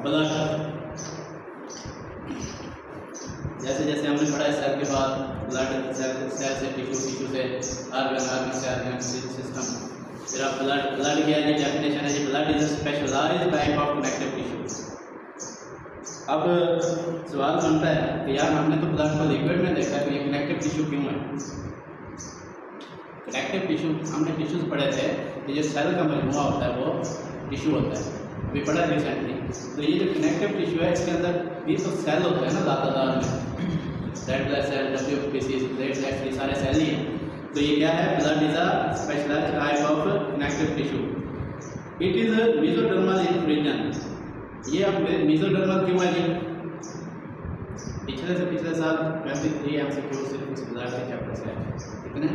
Blood, जैसे जैसे हमने पढ़ा है सेल के बाद ब्लड, सेल से टिश्यू, टिश्यू से ऑर्गन, ऑर्गन से ऑर्गन सिस्टम, फिर आप ब्लड क्या है, डेफिनेशन है, blood is a specialised type of connective tissue. अब सवाल बनता है कि यार हमने तो ब्लड को लिक्विड में देखा है, तो ये कनेक्टिव टिश्यू क्यों है? कनेक्टिव टिश्यू हमने टिश्यूज पढ़े थे कि जो सेल का मजमूआ होता है वो टिश्यू होता है, अभी पढ़ा है रिसेंटली। तो ये जो कनेक्टिव टिश्यू है इसके अंदर भी तो सेल होता है ना, लातादार में red blood cell, WBC, red blood cell, सारे सेल ही हैं। तो ये क्या है? Blood is a specialised type of connective tissue. It is mesodermal in region. ये अब मेसोडर्मल क्यों है जी? पिछले से पिछले साल 23 MCQ सिर्फ इस ब्लड के चैप्टर से है, कितने?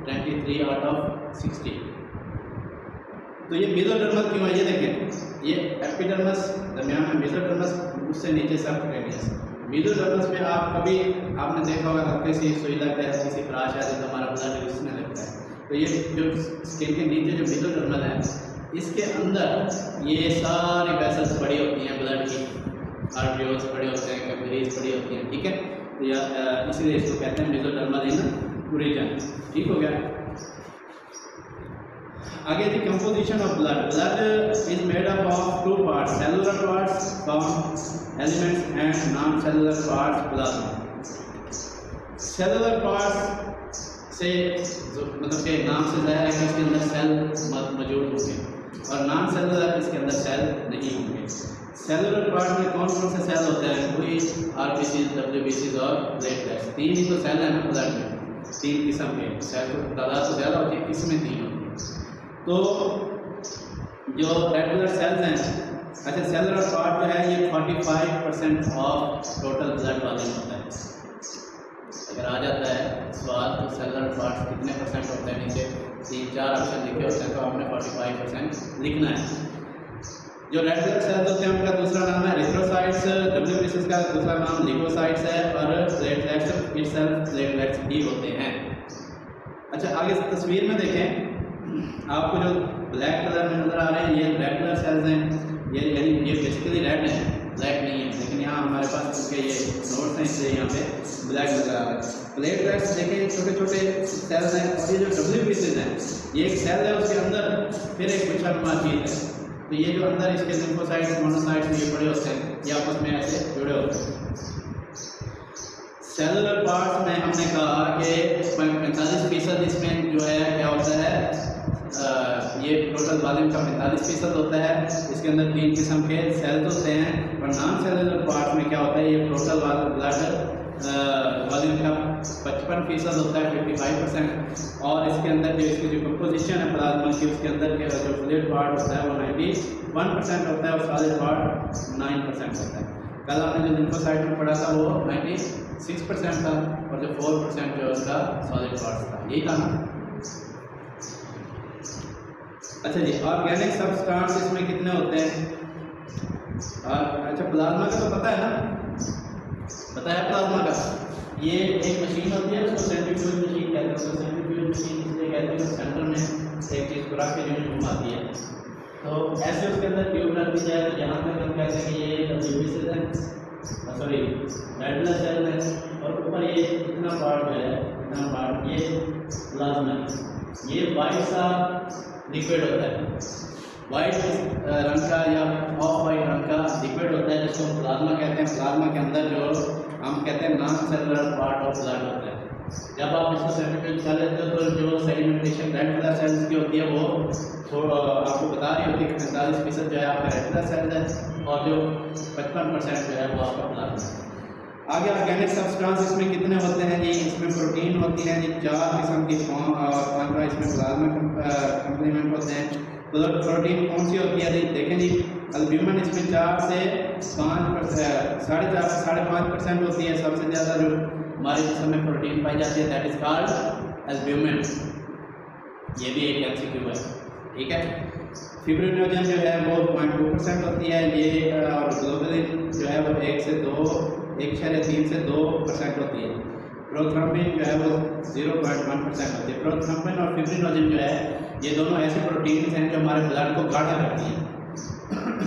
23 आउट ऑफ 60। तो ये मेसोडर्मल क्यों है? ये देखें, ये एपिडर्मस दरमियान में, मेसोडर्मस उससे नीचे सबक्यूटेनियस। मेसोडर्मस में आप कभी आपने देखा होगा हल्के सी सुई लगता है, किसी खराश है तो हमारा ब्लड इसमें लगता है। तो ये जो स्किन के नीचे जो मेसोडर्मल है, इसके अंदर ये सारी वेसल्स पड़ी होती हैं ब्लड की, आर्टरियोल्स पड़े होते हैं, कैपिलरीज पड़ी होती हैं, ठीक है। तो या इसलिए इसको कहते हैं मेसोडर्मल इन रीजन। ठीक हो गया। आगे जी, composition of blood. Blood is made up of two parts, cellular parts form elements and non cellular parts plasma. Cellular parts से मतलब के नाम से जाहिर है कि इसके अंदर सेल मौजूद होंगे, और नॉन सेलुलर इसके अंदर सेल नहीं होंगे। सेलुलर पार्ट में कौन कौन से सेल होते हैं? वही RBC, WBC और प्लेटलेट्स। 3 ही तो सेल है ना ब्लड में, 3 किस्म के सेल, तो तादाद तो ज़्यादा होती है, किस्में 3 होती हैं। तो जो रेड ब्लड सेल्स हैं, अच्छा सेलुलर पार्ट जो है ये 45% ऑफ टोटल ब्लड वॉल्यूम होता है। अगर आ जाता है सवाल तो सेलुलर पार्ट कितने परसेंट होते हैं, नीचे 3-4 ऑप्शन लिखे होते हैं, तो आपने 45% लिखना है। जो रेड ब्लड सेल्स होते हैं उनका दूसरा नाम है एरिथ्रोसाइट्स, WBC का दूसरा नाम ल्यूकोसाइट्स है, और प्लेटलेट्स इटसेल्फ प्लेटलेट्स ही होते हैं। अच्छा आगे तस्वीर में देखें, आपको जो ब्लैक कलर में नज़र आ रहे हैं ये रेड ब्लड सेल्स हैं। ये यानी ये बेसिकली रेड है, ब्लैक नहीं है, लेकिन यहाँ हमारे पास क्योंकि ये नोट्स हैं इसलिए यहाँ पे ब्लैक नज़र आ रहा है। प्लेटलेट्स देखें, छोटे छोटे सेल्स हैं, और ये जो WBC हैं ये एक सेल है, उसके अंदर फिर एक गुच्छानुमा चीज़ है। तो ये जो अंदर इसके लिम्फोसाइट्स, मोनोसाइट्स ये बड़े होते हैं, ये आपस में ऐसे जुड़े होते हैं। सेलुलर पार्ट्स में हमने कहा कि 45% इसमें जो है क्या होता है, ये टोटल वॉल्यूम का 45% होता है। इसके अंदर 3 किस्म के सेल्स होते हैं, और नॉन सेलुलर पार्ट में क्या होता है, ये टोटल ब्लड वॉल्यूम का 55% होता है, 55%। और इसके अंदर जो इसकी जो कंपोजिशन है प्लाज्मा की, उसके अंदर के जो फ्लूइड पार्ट होता है वो 91% होता है, और सॉलिड पार्ट 9% होता है। कल आपने जो लिम्फोसाइट में पढ़ा था वो 96% था, और जो 4% जो उसका सॉलिड पार्ट था, यही था ना। अच्छा जी, ऑर्गेनिक सब्सटेंस इसमें कितने होते हैं? और अच्छा प्लाज्मा का तो पता है ना, पता है प्लाज्मा का। ये एक मशीन होती है, उसको सेंट्रीफ्यूज मशीन कहते हैं। उसको सेंट्रीफ्यूज मशीन इसलिए कहते हैं कि सेंटर में एक चीज़ को रख के जो घुमाती है, तो ऐसे उसके अंदर ट्यूब रख दी जाए, तो यहाँ तक हम कहते हैं कि ये WBC है, सॉरी रेड ब्लड सेल है, और ऊपर ये इतना पार्ट जो है, इतना पार्ट ये प्लाज्मा है। ये वाइट सा लिक्विड होता है, वाइट रंग का या ऑफ वाइट रंग का लिक्विड होता है, जिसको हम प्लाज्मा कहते हैं। प्लाज्मा के अंदर जो हम कहते हैं non cellular part of blood होता है। जब आप इसको सेंट्रीफ्यूज कर लेते हो तो जो सेडिमेंटेशन रेड ब्लड सेल्स की होती है वो थोड़ा आपको बता रही होती है कि 45% जो है आपका रेड ब्लड सेल है, और जो 55% जो है वो आपका प्लाज्मा है। आगे ऑर्गेनिक सब्सटेंस इसमें कितने होते हैं जी? इसमें प्रोटीन होती है जी, 4 किस्म की फॉर्म, और 15 इसमें प्लाज्मा कंप्लीमेंट होते हैं। तो प्रोटीन कौन सी होती है जी? देखें जी, एल्ब्यूमिन इसमें 4 से 5%, 5.5% होती है। सबसे ज़्यादा जो हमारे जिस्म में प्रोटीन पाई जाती है दैट इज कॉल्ड एल्ब्यूमिन। ये भी एक MCQ है, ठीक है। फिब्रिनोजन जो है वो 0.2% होती है ये, और ग्लोबुलिन जो है वो 1 से 2% होती है। प्रोथ्रोम्बिन जो है वो 0.1% होती है। प्रोथ्रोम्बिन और फिब्रिनोजन जो है ये दोनों ऐसे प्रोटीन्स हैं जो हमारे ब्लड को गाढ़ा करती हैं।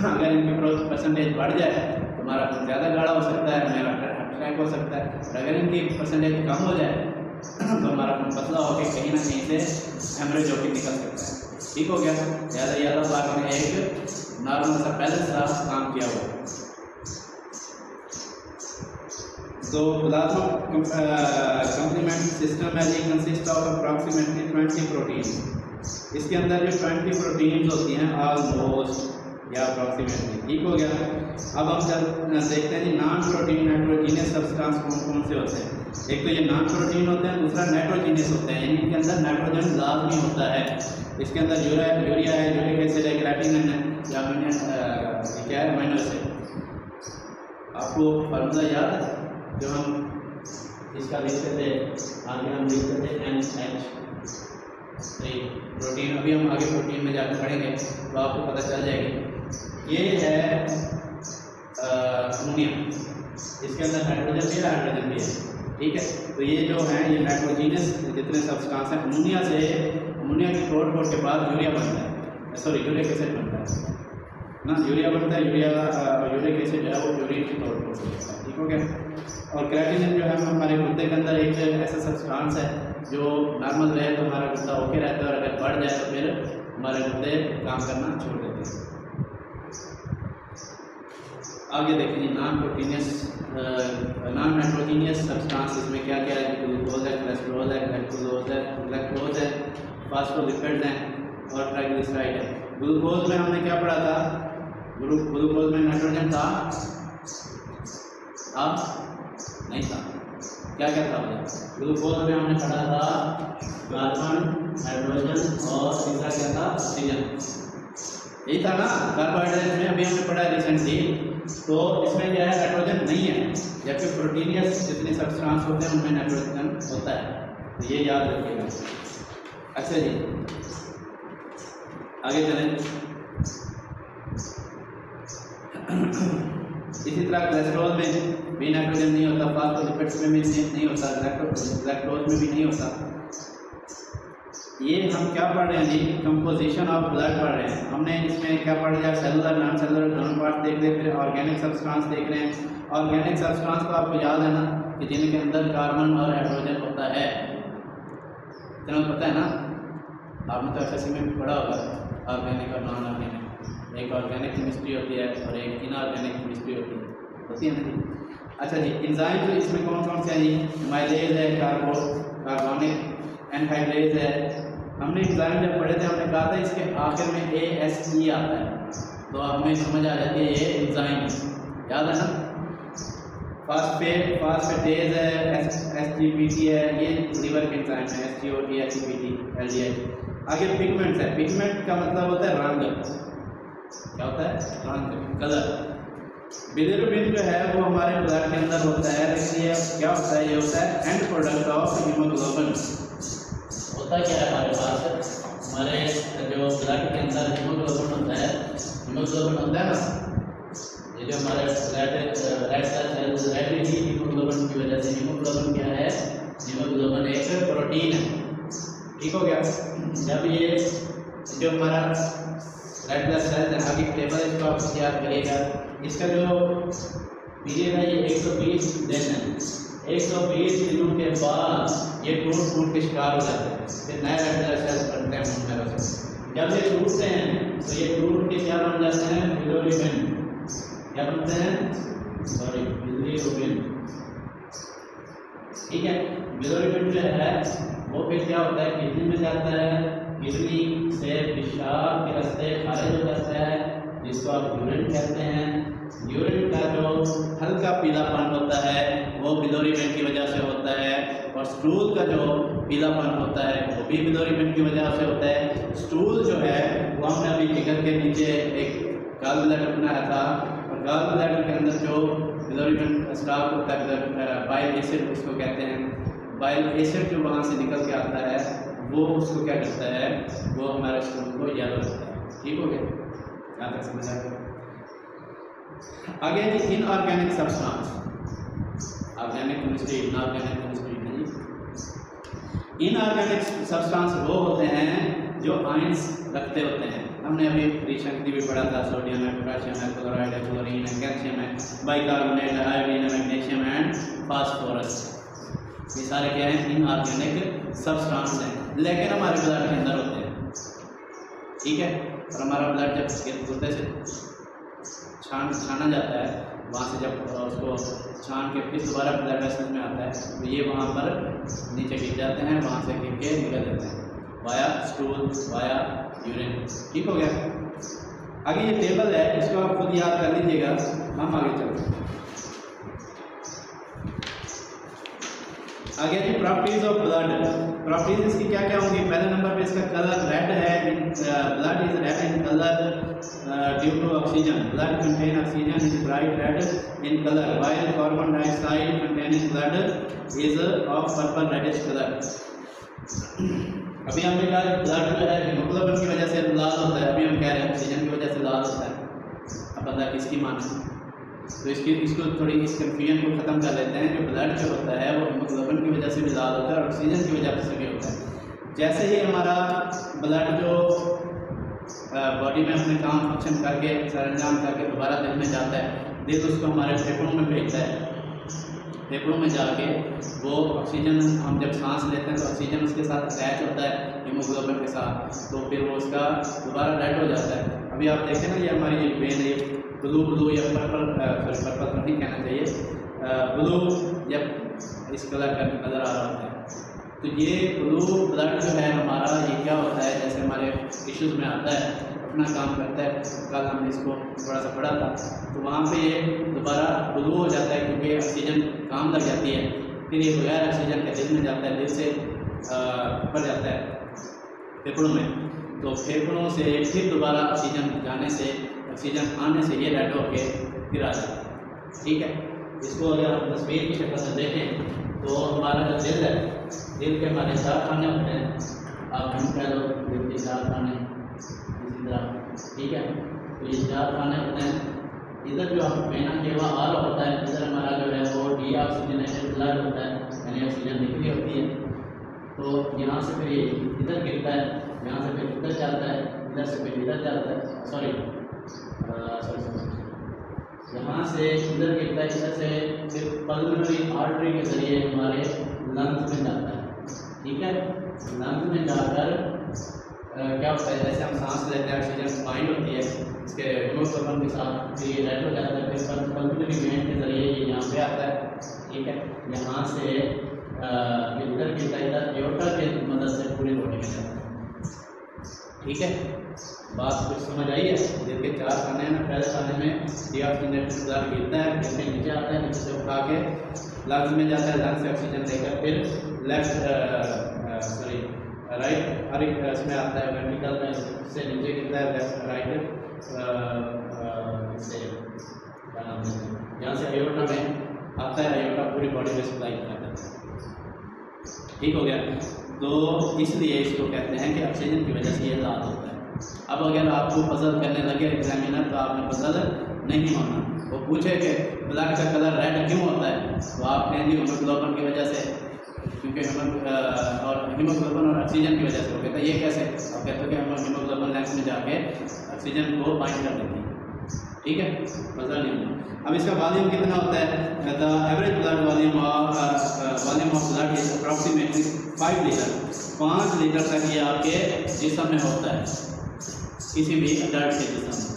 अगर इनकी परसेंटेज बढ़ जाए तो हमारा खून ज़्यादा गाढ़ा हो सकता है, हमारा हार्ट अटैक हो सकता है। और अगर इनकी परसेंटेज कम हो जाए तो हमारा खून पतला होकर कहीं ना कहीं से हेमरेज होकर निकल सकता है। ठीक हो गया। ज़्यादा बार में एक नॉर्मल सा बैलेंस सा काम किया हुआ। तो प्लाज्मा कंप्लीमेंट सिस्टम है, ये कंसिस्ट ऑफ अप्रॉक्सीमेटली 20 प्रोटीन। इसके अंदर जो 20 प्रोटीन्स होती हैं ऑलमोस्ट या अप्रॉक्सीमेटली। ठीक हो गया। अब हम जब देखते हैं जी नॉन प्रोटीन नाइट्रोजीनियस सब्सटेंस कौन कौन से होते हैं। एक तो ये नॉन प्रोटीन होते हैं, दूसरा नाइट्रोजीनियस होते हैं, यानी इनके अंदर नाइट्रोजन लाजमी होता है। इसके अंदर यूरिया है, यूरिक एसिड है, क्रेटिनिन है या क्या है, अमीनो एसिड। आपको फार्मूला याद है जो हम इसका लिखते थे, आगे हम लिखते थे NH3 प्रोटीन। अभी हम आगे प्रोटीन में जाकर पढ़ेंगे तो आपको पता चल जाएगी। ये है अमोनिया, इसके अंदर नाइट्रोजन भी है, हाइड्रोजन भी है। ठीक है। तो ये जो है ये नाइट्रोजीनियस जितने सब्सटेंस हैं, अमोनिया की तोड़ के बाद यूरिया बनता है, सॉरी यूरिक एसिड बनता है ना, यूरिया बनता है। यूरिक एसिड जो है वो यूरिन की तोड़ होता है। ठीक हो गया। और क्रेटिनिन जो है हमारे गुर्दे के अंदर एक ऐसा सब्सटेंस है जो नॉर्मल रहे तो हमारा गुर्दा ओके रहता है, और अगर बढ़ जाए तो फिर हमारे गुर्दे काम करना छोड़ देते हैं। आगे देखिए नॉन नाइट्रोजीनियस सब्सटेंस इसमें क्या क्या है। ग्लूकोज है, कोलेस्ट्रॉल है, लैक्टोज है, फॉस्फोलिपिड्स हैं और ट्राइग्लिसराइड है। ग्लूकोज में हमने क्या पढ़ा था, ग्लूकोज में नाइट्रोजन था नहीं था, क्या क्या था ग्लूकोज में हमने पढ़ा था कार्बन, हाइड्रोजन और तीसरा क्या था, ऑक्सीजन। यही था ना। कार्बोहाइड्रेट में अभी हमने पढ़ा रिसेंटली, तो इसमें क्या है, नाइट्रोजन नहीं है, जबकि प्रोटीनियस जितने सब्सटेंस होते हैं उनमें नाइट्रोजन होता है। तो ये याद रखिएगा। अच्छा जी, आगे चलें। इसी तरह कोलेस्ट्रॉल में भी नाइट्रोजन नहीं होता, फॉस्फोलिपिड्स में भी नहीं होता, लैक्टोज में भी नहीं होता। ये हम क्या पढ़ रहे हैं जी, कंपोजिशन ऑफ ब्लड पढ़ रहे हैं। हमने इसमें क्या पढ़ लिया, सेलुलर नॉन सेलुलर दोनों पार्ट देख रहे हैं, फिर ऑर्गेनिक सब्सटेंस देख रहे हैं। ऑर्गेनिक सब्सटेंस को आपको याद है ना कि जिनके अंदर कार्बन और हाइड्रोजन होता है, तुम्हें पता है ना, आपने तो एसएससी में भी पढ़ा होगा ऑर्गेनिक और नॉन ऑर्गेनिक। एक ऑर्गेनिक केमिस्ट्री होती है और एक इनऑर्गेनिक केमिस्ट्री होती है ना जी। अच्छा जी, एंजाइम जो इसमें कौन कौन से हैं जी, माइलेज है, कार्बोनिक एनहाइड्रेज है। हमने एंजाइम जब पढ़े थे हमने कहा था इसके आखिर में ASE आता है, तो हमें समझ आ जाती है ये एंजाइम है, याद है ना। फास्फेटेज है, SGPT है, ये लीवर के एंजाइम है, SGOT, SGPT, LDH। आगे पिगमेंट्स है। पिगमेंट का मतलब होता है रंग। क्या होता है, रंग, कलर। बिलिरुबिन जो है वो हमारे ब्लड के अंदर होता है, लेकिन ये क्या होता है, ये होता है एंड प्रोडक्ट ऑफ हीमोग्लोबिन। होता क्या है हमारे पास, हमारे जो ब्लड के अंदर हीमोग्लोबिन होता है ना, ये जो हमारे रेड हीमोग्लोबिन की वजह से, हीमोग्लोबिन क्या है, हीमोग्लोबिन एक प्रोटीन है। ठीक हो गया। जब ये जो हमारा रेड ब्लड सेल है, आगे टेबल इसको आप याद करिएगा। इसका जो पीरियड है ये 120 दिन है। 120 दिनों के बाद ये टूट के शिकार हो जाते हैं, फिर नए रेड ब्लड सेल्स बनते हैं उनमें से। जब ये टूटते हैं तो ये टूट के क्या बन जाते हैं, बिलिरुबिन। क्या बनते हैं, सॉरी, बिलिरुबिन। ठीक है। बिलिरुबिन जो है वो फिर क्या होता है, किडनी में जाता है, किडनी से पेशाब के रास्ते खारिज हो जाता है, जिसको आप यूरिन कहते हैं। यूरिन का जो हल्का पीलापन होता है वो बिलिरुबिन की वजह से होता है, और स्टूल का जो पीलापन होता है वो भी बिलिरुबिन की वजह से होता है। स्टूल जो है वो हमने अभी फिगर के नीचे एक गॉल ब्लैडर बनाया था, और गॉल ब्लैडर के अंदर जो बिलिरुबिन स्टॉक होता है, बाइल एसिड उसको कहते हैं। बाइल एसिड जो वहाँ से निकल के आता है वो उसको क्या करता है, वो हमारे स्टूल को येलो करता है। ठीक हो गया, यहाँ तक समझ आ गया। आगे जी inorganic substance, organic chemistry, inorganic chemistry नहीं। इनऑर्गेनिक सब्सटेंस वो होते हैं जो आयंस रखते होते हैं। हमने अभी रिशक्ति भी पढ़ा था, सोडियम है, पोटेशियम है, क्लोराइड है, क्लोरीन है, कैल्शियम है, बाइकार्बोनेट है, आयोडीन है, मैग्नीशियम एंड फास्फोरस। ये सारे क्या हैं? इनऑर्गेनिक सब्सटेंस हैं, लेकिन हमारे ब्लड के अंदर होते हैं। ठीक है, और हमारा ब्लड जब गुर्दे से छाना जाता है, वहाँ से जब उसको छान के फिर दोबारा ब्लड वेसल्स में आता है, तो ये वहाँ पर नीचे गिर जाते हैं, वहाँ से गिर के निकल जाते हैं वाया स्टूल, वाया यूरिन। ठीक हो गया। आगे ये टेबल है, इसको आप खुद याद कर लीजिएगा, हम आगे चलते हैं। आगे जी प्रॉपर्टीज ऑफ ब्लड। प्रॉपर्टीज इसकी क्या क्या होंगी? पहले नंबर पे इसका कलर रेड है, blood is red in colour due to oxygen. Blood contain oxygen is bright red in colour, while carbon dioxide containing blood is of purple reddish colour. अभी हमने कहा ब्लड जो है हीमोग्लोबिन की वजह से लाल होता है, अभी हम कह रहे हैं ऑक्सीजन की वजह से लाल होता है। अब बंदा किसकी माने? तो इसको थोड़ी इस कन्फ्यूजन को ख़त्म कर लेते हैं कि ब्लड जो होता है वो हीमोग्लोबिन की वजह से भी लाल होता है और ऑक्सीजन की वजह से भी होता है। जैसे ही हमारा ब्लड जो बॉडी में अपने काम फंक्शन करके सरंजाम करके दोबारा दिल में जाता है, दिल उसको हमारे फेफड़ों में भेजता है। फेफड़ों में जाके वो ऑक्सीजन, हम जब सांस लेते हैं तो ऑक्सीजन उसके साथ अटैच होता है हीमोग्लोबिन के साथ, तो फिर वो उसका दोबारा रेड हो जाता है। अभी आप देखें ना, ये हमारी ये वेन है ब्लू या पर्पल, पर्पल तो नहीं कहना चाहिए, ब्लू या इस कलर का नज़र आ रहा होता है। तो ये ब्लू ब्लड जो है हमारा, ये क्या होता है, जैसे हमारे टिश्यूज़ में आता है, अपना काम करता है। कल हमने इसको थोड़ा सा पढ़ा था, तो वहाँ पे ये दोबारा ब्लू हो जाता है क्योंकि ऑक्सीजन काम लग जाती है। फिर ये बगैर ऑक्सीजन के दिल में जाता है, दिल से ऊपर जाता है फेफड़ों में, तो फेफड़ों से फिर दोबारा ऑक्सीजन जाने से, ऑक्सीजन आने से ये रेड होके फिर आ जाता है। ठीक है, इसको अगर हम तस्वीर की शक्ल से देखें तो हमारा जो दिल है, दिल के हमारे 4 खाने होते हैं। आप हम कह लो दिल के 4 खाने इसी तरह। ठीक है, तो ये 4 खाने होते हैं। इधर जो हम वेना केवा आ रहा होता है, इधर हमारा जो है वो डीऑक्सीजनेटेड ब्लड होता है, यानी ऑक्सीजन निकली होती है। तो यहाँ से फिर ये इधर गिरता है, यहाँ से फिर इधर जाता है, इधर से फिर इधर जाता है, सॉरी यहाँ से इधर गिरता है, इधर से फिर पल्मोनरी आर्टरी के जरिए हमारे लंग्स में जाता है। ठीक है, लंग्स में जाकर क्या होता है, जैसे हम सांस लेते हैं ऑक्सीजन बाइंड होती है इसके हीमोग्लोबिन के साथ, फिर ये रेड हो जाता है, फिर पल्मोनरी वेन के जरिए ये यहाँ पे आता है। ठीक है, यहाँ से इधर गिरता है, इधर एओर्टा की मदद से पूरी बॉडी में जाता है। ठीक है, बात कुछ समझ आई है? दिल के 4 खाने हैं ना, पहले खाने में डीऑक्सीजनेटेड ब्लड गिरता है, दिल के नीचे आता है, नीचे से उठा के लंग्स में जाता है, लंग्स से ऑक्सीजन लेकर फिर राइट हर एक इसमें आता है, वेंट्रिकल में से नीचे गिरता है, लेफ्ट राइट से यहाँ से एओर्टा में आता है, एओर्टा पूरी बॉडी में सप्लाई करता है। ठीक हो गया, तो इसलिए इसको कहते हैं कि ऑक्सीजन की वजह से ये लाल होता है। अब अगर आपको पजल करने लगे एग्जामिनर, तो आपने पजल नहीं होना। वो पूछे कि ब्लड का कलर रेड क्यों होता है, तो आप कहें जी हीमोग्लोबिन की वजह से, क्योंकि हीमोग्लोबिन और ऑक्सीजन की वजह से। वो कहता है ये कैसे? आप कहते हो कि हम हीमोग्लोबिन लैंग्स में जाके ऑक्सीजन को बाइंड कर देती है। ठीक है, पजल नहीं होना। अब इसका वॉल्यूम कितना होता है? The average blood volume of blood is approximately 5 litre. 5 litre तक ये आपके जिस्म में होता है, किसी भी अडल्ट के जिस्म में।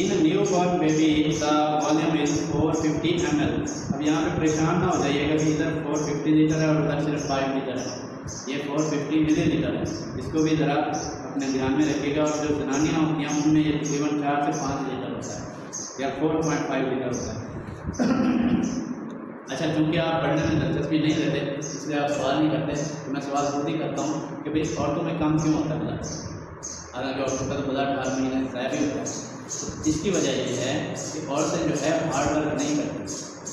इन न्यू बॉर्न बेबी का वॉल्यूम इज 450 ml। अब यहाँ पे परेशान ना हो जाइएगा कि इधर 450 लीटर है और उधर सिर्फ 5 लीटर है। ये 450 मिलीलीटर है, इसको भी ज़रा अपने ध्यान में रखिएगा। और जो जनानियाँ होती हैं उनमें ये तकरीबन 4 से 5 लीटर होता है या 4.5 लीटर होता है। अच्छा, चूँकि आप पढ़ने में दिलचस्पी नहीं लेते इसलिए आप सवाल नहीं करते, तो मैं सवाल खुद ही करता हूँ कि भाई औरतों में कम क्यों होता है ब्लड? हालांकि औरतों का तो ब्लड हर महीने ज़ाया भी होता है। तो इसकी वजह ये है कि औरतें जो है हार्ड वर्क नहीं करती।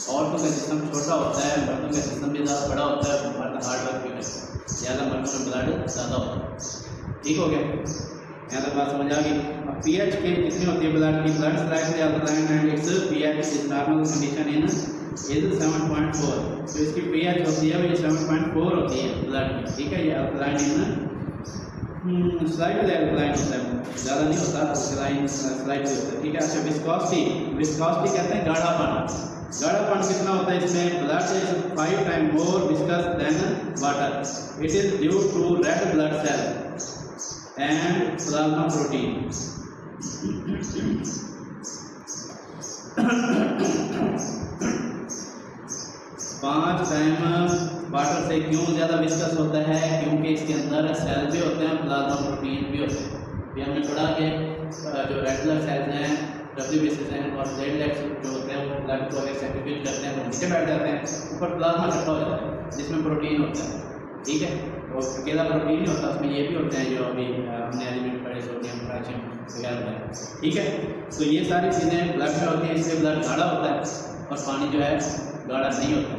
औरतों का जिस्म छोटा होता है, मर्दों का जिस्म भी ज़्यादा बड़ा होता है, मर्द हार्ड वर्क भी करते हैं, ज़्यादा मर्दों में ब्लड ज़्यादा होता है। ठीक हो गया, यहाँ तक बात समझ आ गई। अब पीएच की कितनी होती है ब्लड की? Blood slightly alkaline and it's pH is normal condition in is 7.4। तो इसकी पीएच होती है वो 7.4 होती है ब्लड की। ठीक है, ये अल्कलाइन इन स्लाइटली अल्कलाइन होता है, ज़्यादा नहीं होता, अल्कलाइन स्लाइटली होता है, ठीक है। अच्छा विस्कोसिटी कहते हैं गाढ़ापन। गाढ़ापन कितना होता है इसमें? Blood is 5 time more viscous than water. It is due to red blood cell and plasma protein. 5 time water से क्यों ज़्यादा विस्कस होता है? क्योंकि इसके अंदर सेल भी होते हैं, प्लाज्मा प्रोटीन भी होते हैं। ये हमने पढ़ा कि जो रेड ब्लड सेल्स हैं, WBCs हैं और प्लेटलेट्स जो होते हैं वो ब्लड को अगर सेक्रीट करते हैं तो नीचे बैठ जाते हैं, ऊपर प्लाज्मा इकट्ठा हो जाता है जिसमें प्रोटीन होता है, ठीक है। और अकेला प्रोटीन नहीं होता, उसमें ये भी होते हैं जो अभी हमने एलिमेंट पढ़े, सोडियम, पोटेशियम वगैरह, ठीक है। तो ये सारी चीज़ें ब्लड में होती हैं, इससे ब्लड गाढ़ा होता है और पानी जो है गाढ़ा नहीं होता।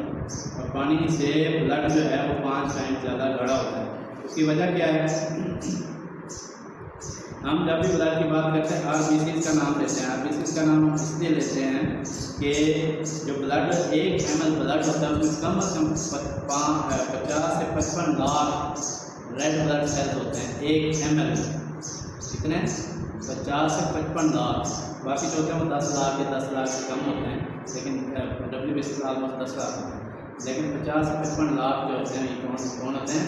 और पानी से ब्लड जो है वो 5 टाइम ज़्यादा गाढ़ा होता है। उसकी वजह क्या है? हम जब भी ब्लड की बात करते हैं RBCs का नाम लेते हैं। RBCs का नाम इसलिए लेते हैं कि जो ब्लड 1 ml ब्लड होता है उसमें कम से कम 50 से 55 लाख रेड ब्लड सेल्स होते हैं 1 ml। कितने? 50 से 55 लाख। बाकी जो होते हैं वो 10 लाख या 10 लाख से कम होते हैं, लेकिन WBC ऑलमोस्ट 10 लाख होते हैं। लेकिन 50 से 55 लाख जो होते हैं ये कौन होते हैं?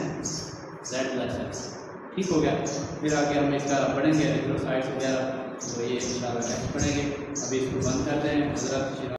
Red blood cells. ठीक हो गया। फिर आगे हम इसका पढ़ेंगे इलेक्ट्रोसाइट्स वगैरह, तो ये इंशाल्लाह नेक्स्ट पढ़ेंगे। अभी इसको बंद करते हैं। हज़रत